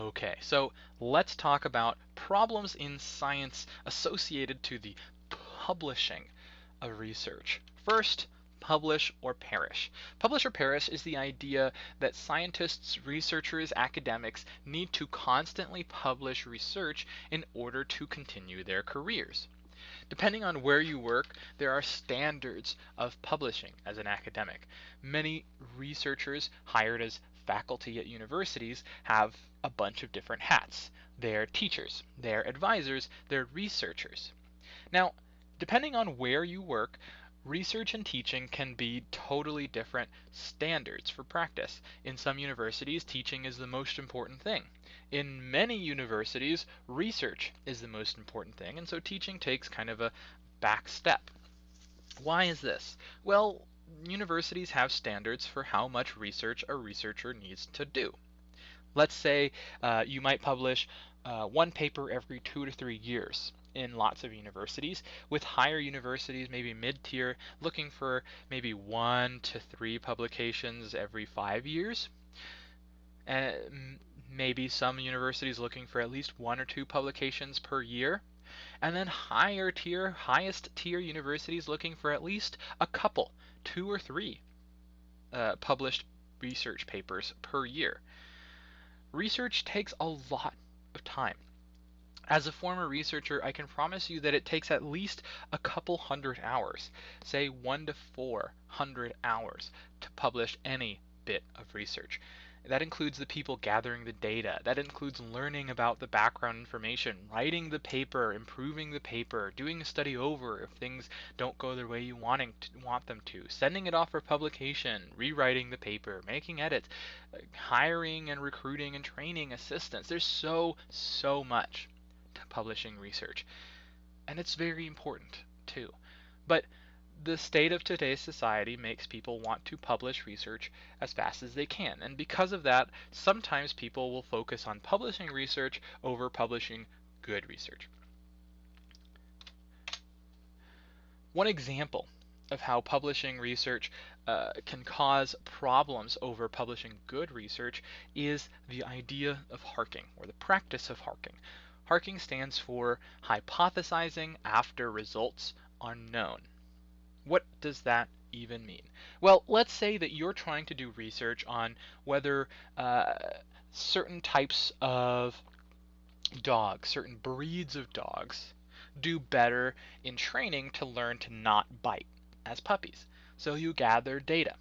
Okay, so let's talk about problems in science associated to the publishing of research. First, publish or perish. Publish or perish is the idea that scientists, researchers, academics need to constantly publish research in order to continue their careers. Depending on where you work, there are standards of publishing as an academic. Many researchers hired as faculty at universities have a bunch of different hats. They're teachers, they're advisors, they're researchers. Now, depending on where you work, research and teaching can be totally different standards for practice. In some universities, teaching is the most important thing. In many universities, research is the most important thing, and so teaching takes kind of a back step. Why is this? Well, universities have standards for how much research a researcher needs to do. Let's say you might publish one paper every 2 to 3 years in lots of universities, with higher universities, maybe mid-tier, looking for maybe 1 to 3 publications every 5 years. And maybe some universities looking for at least 1 or 2 publications per year. And then higher tier, highest tier universities looking for at least a couple, 2 or 3 published research papers per year. Research takes a lot of time. As a former researcher, I can promise you that it takes at least a couple hundred hours, say 1 to 400 hours, to publish any bit of research. That includes the people gathering the data. That includes learning about the background information, writing the paper, improving the paper, doing a study over if things don't go the way you want them to, sending it off for publication, rewriting the paper, making edits, hiring and recruiting and training assistants. There's so much to publishing research. And it's very important too. But the state of today's society makes people want to publish research as fast as they can. And because of that, sometimes people will focus on publishing research over publishing good research. One example of how publishing research can cause problems over publishing good research is the idea of harking, or the practice of harking. Harking stands for hypothesizing after results are known. What does that even mean? Well, let's say that you're trying to do research on whether certain types of dogs, certain breeds of dogs, do better in training to learn to not bite as puppies. So you gather data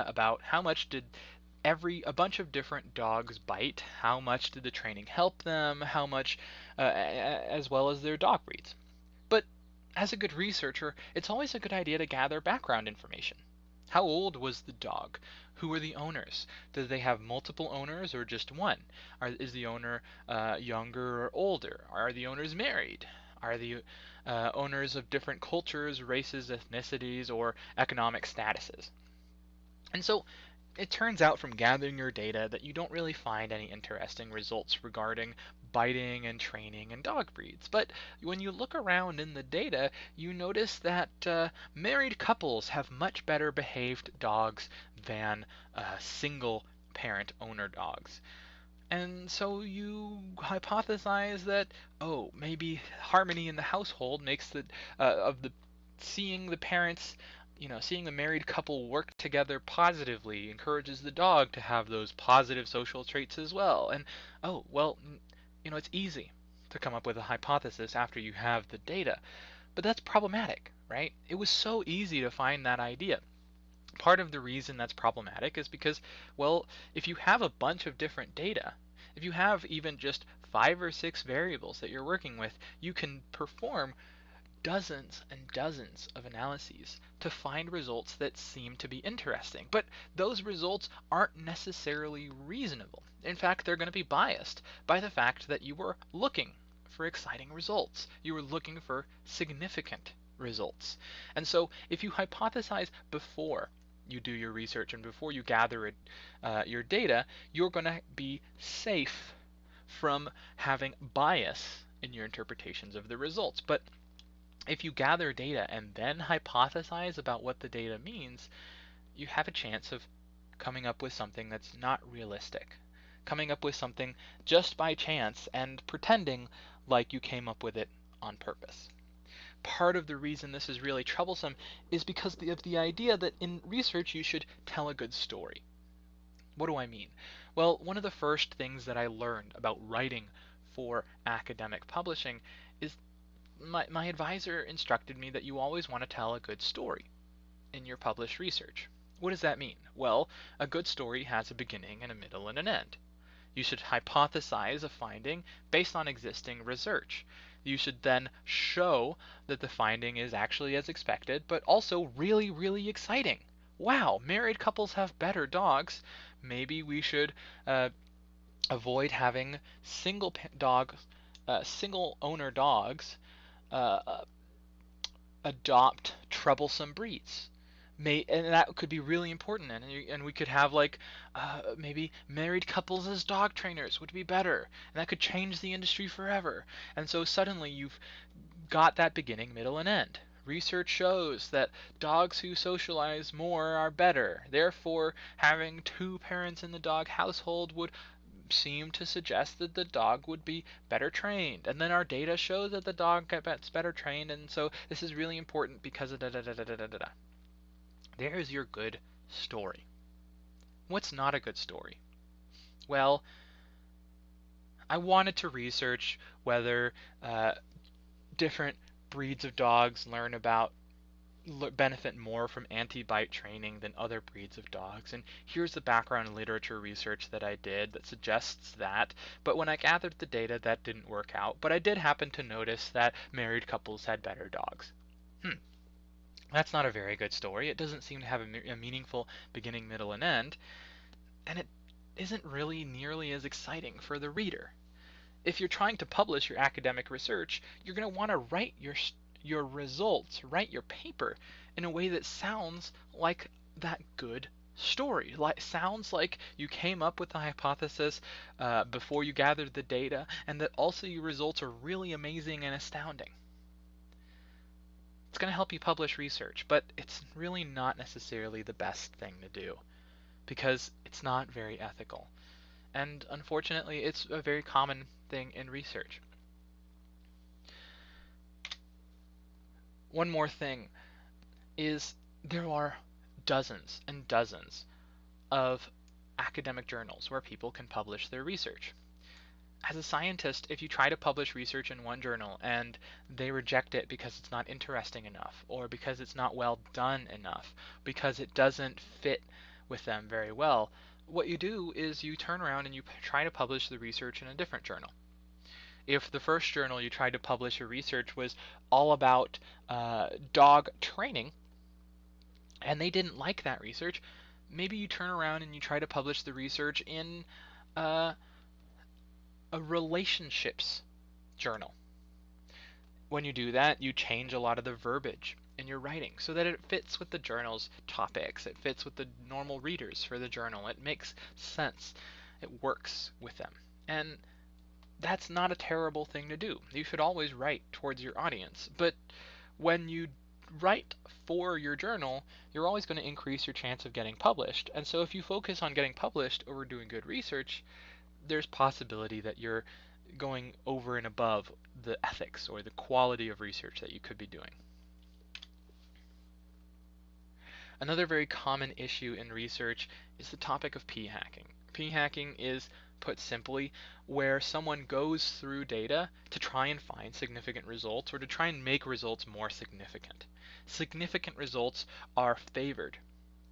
about how much did a bunch of different dogs bite, how much did the training help them, how much, as well as their dog breeds. But as a good researcher, it's always a good idea to gather background information. How old was the dog? Who were the owners? Did they have multiple owners or just one? Is the owner younger or older? Are the owners married? Are the owners of different cultures, races, ethnicities, or economic statuses? And so it turns out from gathering your data that you don't really find any interesting results regarding biting and training and dog breeds. But when you look around in the data, you notice that married couples have much better behaved dogs than single parent owner dogs. And so you hypothesize that, oh, maybe harmony in the household makes of the seeing the parents, seeing the married couple work together positively encourages the dog to have those positive social traits as well. And oh, well, it's easy to come up with a hypothesis after you have the data, but that's problematic, right? It was so easy to find that idea. Part of the reason that's problematic is because, well, if you have a bunch of different data, if you have even just 5 or 6 variables that you're working with, you can perform dozens and dozens of analyses to find results that seem to be interesting. But those results aren't necessarily reasonable. In fact, they're going to be biased by the fact that you were looking for exciting results. You were looking for significant results. And so if you hypothesize before you do your research and before you gather your data, you're going to be safe from having bias in your interpretations of the results. But if you gather data and then hypothesize about what the data means, you have a chance of coming up with something that's not realistic, coming up with something just by chance and pretending like you came up with it on purpose. Part of the reason this is really troublesome is because of the idea that in research you should tell a good story. What do I mean? Well, one of the first things that I learned about writing for academic publishing is my advisor instructed me that you always want to tell a good story in your published research. What does that mean? Well, a good story has a beginning and a middle and an end. You should hypothesize a finding based on existing research. You should then show that the finding is actually as expected, but also really, really exciting. Wow, married couples have better dogs. Maybe we should avoid having single owner dogs uh, adopt troublesome breeds. And that could be really important, and we could have like maybe married couples as dog trainers would be better, and that could change the industry forever. And so suddenly you've got that beginning, middle, and end. Research shows that dogs who socialize more are better. Therefore, having two parents in the dog household would seem to suggest that the dog would be better trained. And then our data show that the dog gets better trained, and so this is really important because of da da da da da da da. There's your good story. What's not a good story? Well, I wanted to research whether different breeds of dogs benefit more from anti-bite training than other breeds of dogs. And here's the background literature research that I did that suggests that. But when I gathered the data, that didn't work out. But I did happen to notice that married couples had better dogs. That's not a very good story. It doesn't seem to have a meaningful beginning, middle, and end. And it isn't really nearly as exciting for the reader. If you're trying to publish your academic research, you're going to want to write your results, write your paper in a way that sounds like that good story. Sounds like you came up with the hypothesis before you gathered the data, and that also your results are really amazing and astounding. It's going to help you publish research, but it's really not necessarily the best thing to do because it's not very ethical. And unfortunately, it's a very common thing in research. One more thing is there are dozens and dozens of academic journals where people can publish their research. As a scientist, if you try to publish research in one journal and they reject it because it's not interesting enough, or because it's not well done enough, because it doesn't fit with them very well, what you do is you turn around and you try to publish the research in a different journal. If the first journal you tried to publish your research was all about dog training, and they didn't like that research, maybe you turn around and you try to publish the research in uh, a relationships journal. When you do that, you change a lot of the verbiage in your writing so that it fits with the journal's topics. It fits with the normal readers for the journal. It makes sense. It works with them. And that's not a terrible thing to do. You should always write towards your audience. But when you write for your journal, you're always going to increase your chance of getting published. And so if you focus on getting published over doing good research, there's possibility that you're going over and above the ethics or the quality of research that you could be doing. Another very common issue in research is the topic of p-hacking. P-hacking is, put simply, where someone goes through data to try and find significant results or to try and make results more significant. Significant results are favored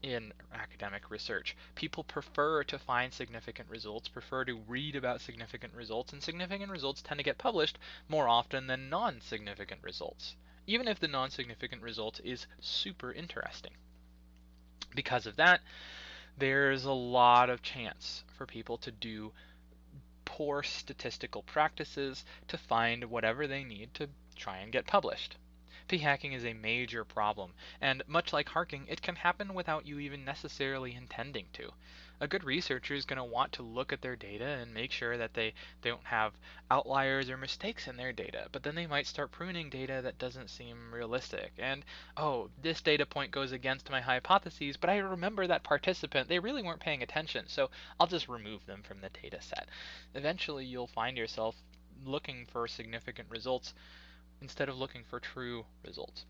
in academic research. People prefer to find significant results, prefer to read about significant results, and significant results tend to get published more often than non-significant results, even if the non-significant result is super interesting. Because of that, there's a lot of chance for people to do poor statistical practices to find whatever they need to try and get published. P-hacking is a major problem, and much like Harking, it can happen without you even necessarily intending to. A good researcher is going to want to look at their data and make sure that they don't have outliers or mistakes in their data, but then they might start pruning data that doesn't seem realistic. And, oh, this data point goes against my hypotheses, but I remember that participant, they really weren't paying attention, so I'll just remove them from the data set. Eventually, you'll find yourself looking for significant results instead of looking for true results.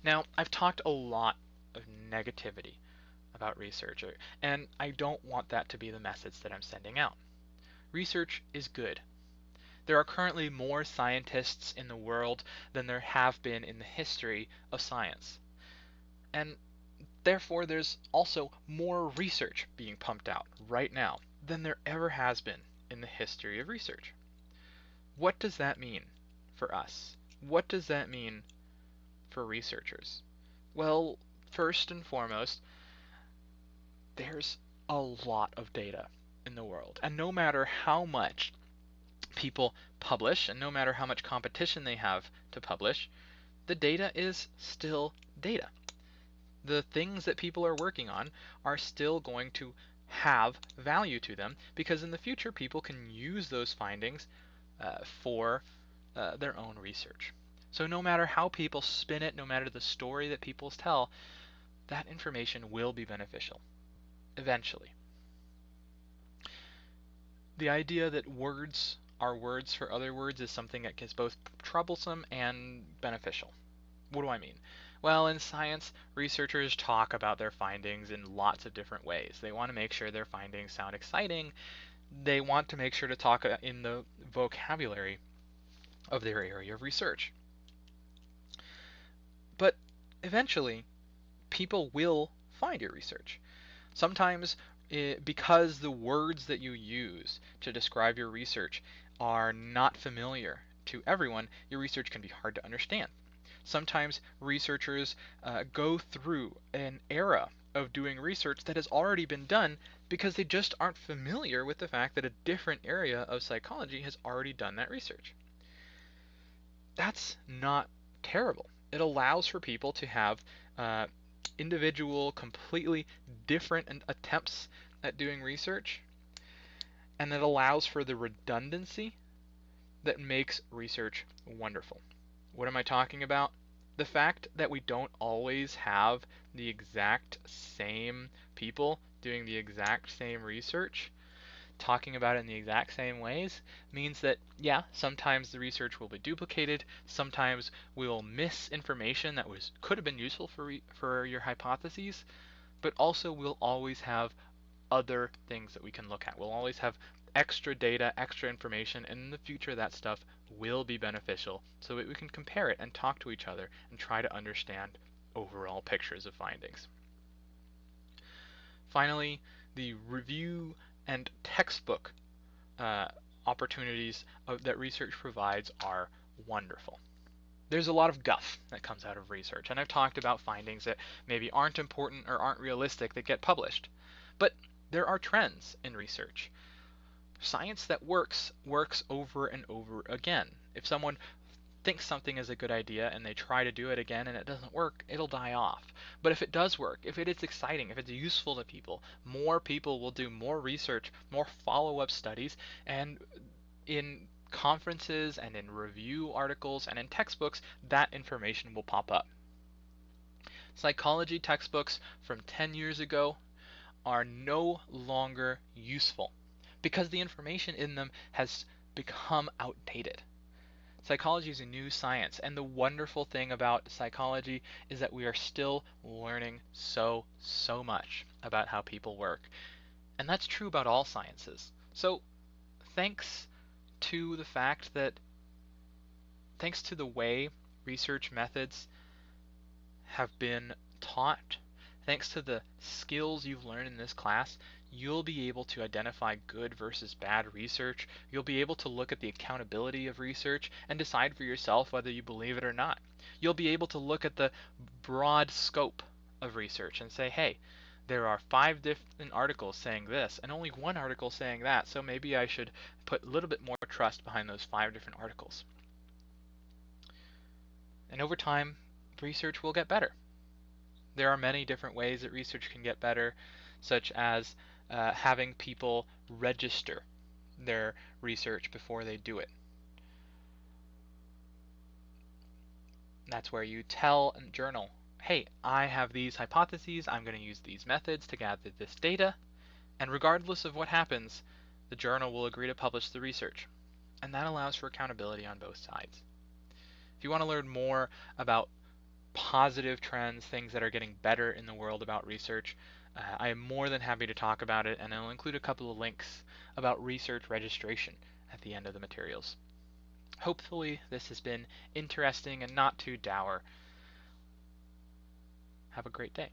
Now, I've talked a lot of negativity about research, and I don't want that to be the message that I'm sending out. Research is good. There are currently more scientists in the world than there have been in the history of science. And therefore, there's also more research being pumped out right now than there ever has been in the history of research. What does that mean for us? What does that mean for researchers? Well, first and foremost, there's a lot of data in the world. And no matter how much people publish, and no matter how much competition they have to publish, the data is still data. The things that people are working on are still going to have value to them because in the future people can use those findings for their own research. So no matter how people spin it, no matter the story that people tell, that information will be beneficial eventually. The idea that words are words for other words is something that gets both troublesome and beneficial. What do I mean? Well, in science, researchers talk about their findings in lots of different ways. They want to make sure their findings sound exciting. They want to make sure to talk in the vocabulary of their area of research. But eventually, people will find your research. Sometimes, because the words that you use to describe your research are not familiar to everyone, your research can be hard to understand. Sometimes researchers go through an era of doing research that has already been done because they just aren't familiar with the fact that a different area of psychology has already done that research. That's not terrible. It allows for people to have uh, individual, completely different attempts at doing research, and it allows for the redundancy that makes research wonderful. What am I talking about? The fact that we don't always have the exact same people doing the exact same research, talking about it in the exact same ways, means that, yeah, sometimes the research will be duplicated, sometimes we'll miss information that could have been useful for your hypotheses, but also we'll always have other things that we can look at. We'll always have extra data, extra information, and in the future that stuff will be beneficial so that we can compare it and talk to each other and try to understand overall pictures of findings. Finally, the review and textbook opportunities that research provides are wonderful. There's a lot of guff that comes out of research, and I've talked about findings that maybe aren't important or aren't realistic that get published. But there are trends in research. Science that works over and over again. If someone thinks something is a good idea and they try to do it again and it doesn't work, it'll die off. But if it does work, if it is exciting, if it's useful to people, more people will do more research, more follow-up studies, and in conferences and in review articles and in textbooks, that information will pop up. Psychology textbooks from 10 years ago are no longer useful because the information in them has become outdated. Psychology is a new science, and the wonderful thing about psychology is that we are still learning so much about how people work. And that's true about all sciences. So, thanks to the fact that, thanks to the way research methods have been taught, thanks to the skills you've learned in this class, you'll be able to identify good versus bad research. You'll be able to look at the accountability of research and decide for yourself whether you believe it or not. You'll be able to look at the broad scope of research and say, hey, there are 5 different articles saying this and only 1 article saying that, so maybe I should put a little bit more trust behind those 5 different articles. And over time, research will get better. There are many different ways that research can get better, such as having people register their research before they do it. That's where you tell a journal, hey, I have these hypotheses, I'm going to use these methods to gather this data, and regardless of what happens, the journal will agree to publish the research. And that allows for accountability on both sides. If you want to learn more about positive trends, things that are getting better in the world about research, I am more than happy to talk about it, and I'll include a couple of links about research registration at the end of the materials. Hopefully this has been interesting and not too dour. Have a great day.